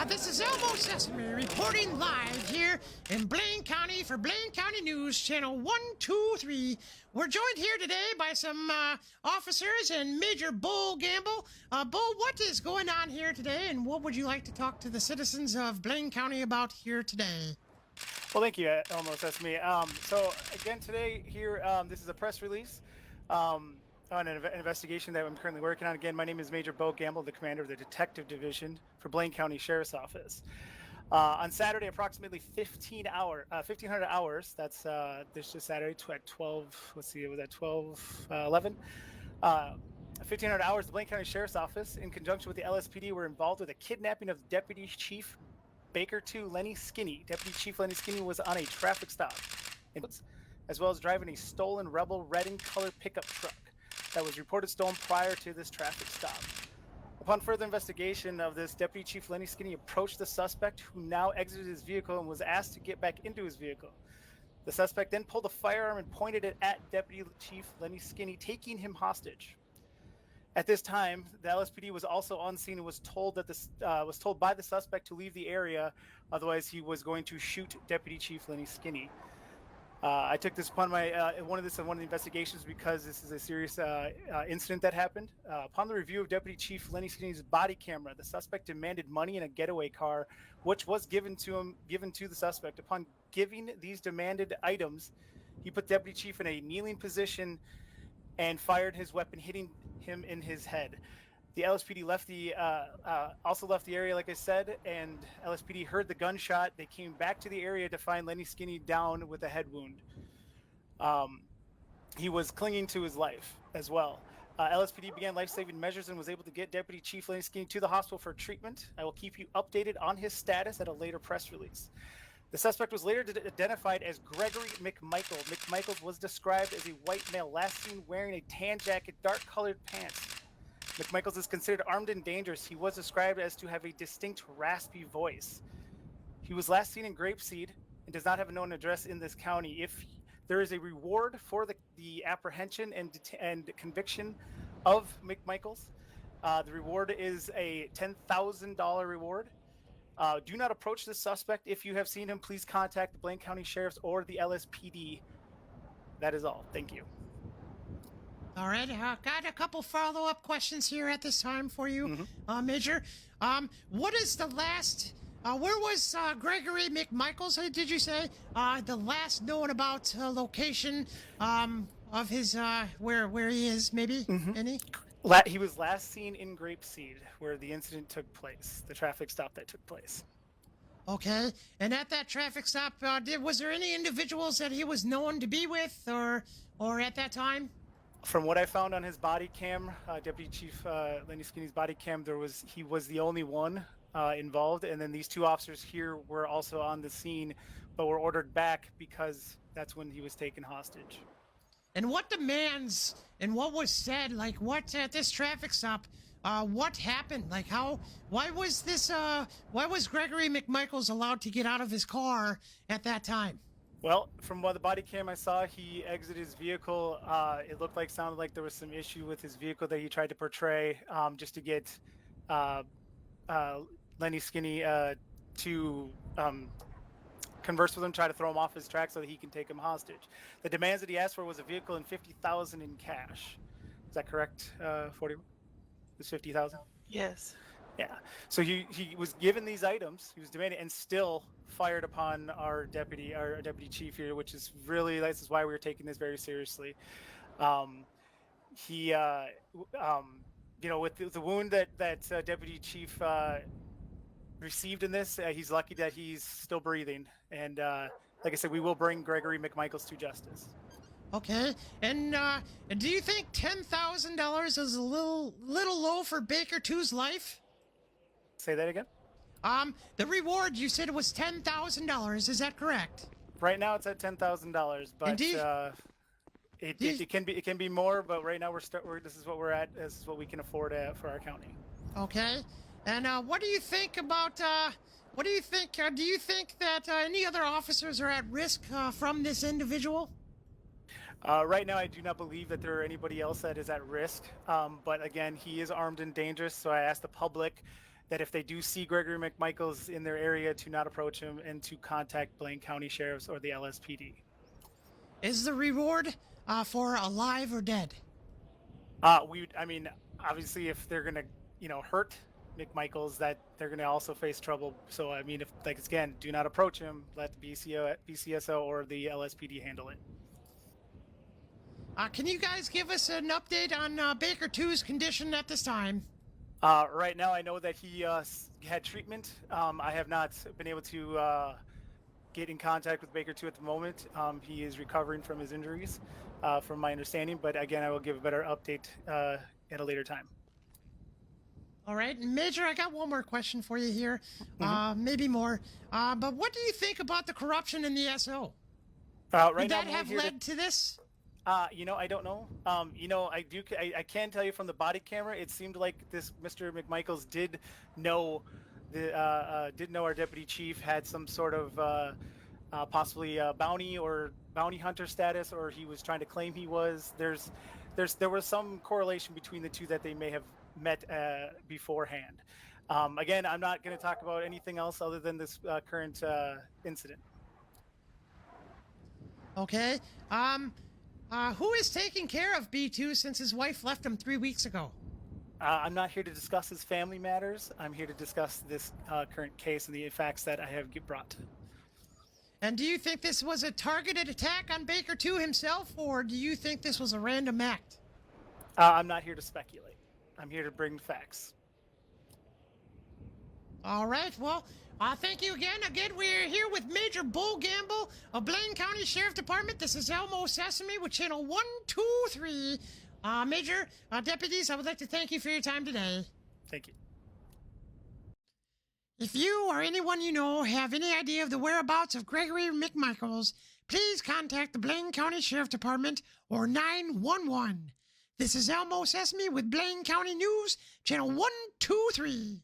This is Elmo Sesame reporting live here in Blaine County for Blaine County News, Channel 123. We're joined here today by some officers and Major Bull Gamble. Bull, what is going on here today, and what would you like to talk to the citizens of Blaine County about here today? Well, thank you, Elmo Sesame. So again, today here, this is a press release on an investigation that I'm currently working on. Again, my name is Major Bo Gamble, the commander of the Detective Division for Blaine County Sheriff's Office. On Saturday, approximately 1,500 hours, that's this just Saturday at 12, let's see, it was at 11? 1,500 hours, the Blaine County Sheriff's Office, in conjunction with the LSPD, were involved with a kidnapping of Deputy Chief Baker 2 Lenny Skinny. Deputy Chief Lenny Skinny was on a traffic stop, as well as driving a stolen Rebel red and colored pickup truck that was reported stolen prior to this traffic stop. Upon further investigation of this, Deputy Chief Lenny Skinny approached the suspect, who now exited his vehicle and was asked to get back into his vehicle. The suspect then pulled a firearm and pointed it at Deputy Chief Lenny Skinny, taking him hostage. At this time, the LSPD was also on scene and was told by the suspect to leave the area, otherwise he was going to shoot Deputy Chief Lenny Skinny. I took this upon one of the investigations because this is a serious incident that happened. Upon the review of Deputy Chief Lenny Skinny's body camera, the suspect demanded money in a getaway car, which was given to the suspect. Upon giving these demanded items, he put Deputy Chief in a kneeling position and fired his weapon, hitting him in his head. The LSPD also left the area, like I said, and LSPD heard the gunshot. They came back to the area to find Lenny Skinny down with a head wound. He was clinging to his life as well. LSPD began life-saving measures and was able to get Deputy Chief Lenny Skinny to the hospital for treatment. I will keep you updated on his status at a later press release. The suspect was later identified as Gregory McMichaels. McMichaels was described as a white male, last seen wearing a tan jacket, dark-colored pants. McMichaels is considered armed and dangerous. He was described as to have a distinct, raspy voice. He was last seen in Grapeseed and does not have a known address in this county. If there is a reward for the apprehension and conviction of McMichaels, the reward is a $10,000 reward. Do not approach this suspect. If you have seen him, please contact the Blaine County Sheriff's or the LSPD. That is all. Thank you. All right, got a couple follow-up questions here at this time for you, Major. What is the last, where was Gregory McMichaels, did you say? The last known about location of his, where he is, maybe? Any? He was last seen in Grapeseed, where the incident took place, the traffic stop that took place. Okay, and at that traffic stop, was there any individuals that he was known to be with, or at that time? From what I found on his body cam, Deputy Chief Lenny Skinny's body cam, he was the only one involved, and then these two officers here were also on the scene, but were ordered back because that's when he was taken hostage. And what demands and what was said, like what at this traffic stop, what happened? Like why was Gregory McMichaels allowed to get out of his car at that time? Well, from what the body cam I saw, he exited his vehicle. It sounded like there was some issue with his vehicle that he tried to portray, just to get Lenny Skinny to converse with him, try to throw him off his track so that he can take him hostage. The demands that he asked for was a vehicle and $50,000 in cash. Is that correct? 40? It's $50,000. Yes. Yeah. So he was given these items. He was demanding, and still fired upon our deputy chief here, which is really, this is why we were taking this very seriously. He, with the wound that Deputy Chief received in this, he's lucky that he's still breathing. And like I said, we will bring Gregory McMichaels to justice. Okay, and do you think $10,000 is a little low for Baker 2's life? Say that again? The reward, you said it was $10,000. Is that correct? Right now it's at $10,000, but it can be more. But right now this is what we're at. This is what we can afford for our county. Okay, and what do you think about? What do you think? Do you think that any other officers are at risk from this individual? Right now, I do not believe that there are anybody else that is at risk. But again, he is armed and dangerous. So I ask the public that if they do see Gregory McMichaels in their area, to not approach him and to contact Blaine County Sheriff's or the LSPD. Is the reward for alive or dead? I mean, obviously, if they're gonna, hurt McMichaels, that they're gonna also face trouble. So, I mean, if again, do not approach him. Let the BCSO or the LSPD handle it. Can you guys give us an update on Baker 2's condition at this time? Right now, I know that he had treatment. I have not been able to get in contact with Baker 2 at the moment. He is recovering from his injuries, from my understanding. But again, I will give a better update at a later time. All right, Major, I got one more question for you here. Maybe more. But what do you think about the corruption in the SO? Right Would now, that have led to this? I don't know. I can tell you from the body camera, it seemed like this Mr. McMichaels did know our deputy chief had some sort of possibly bounty hunter status, or he was trying to claim he was. There was some correlation between the two that they may have met beforehand. Again, I'm not going to talk about anything else other than this current incident. Okay. Who is taking care of B2 since his wife left him 3 weeks ago? I'm not here to discuss his family matters. I'm here to discuss this current case and the facts that I have brought. And do you think this was a targeted attack on Baker 2 himself, or do you think this was a random act? I'm not here to speculate. I'm here to bring facts. All right, well, thank you again. Again, we're here with Major Bull Gamble of Blaine County Sheriff Department. This is Elmo Sesame with Channel 123. Major, deputies, I would like to thank you for your time today. Thank you. If you or anyone you know have any idea of the whereabouts of Gregory McMichaels, please contact the Blaine County Sheriff Department or 911. This is Elmo Sesame with Blaine County News, Channel 123.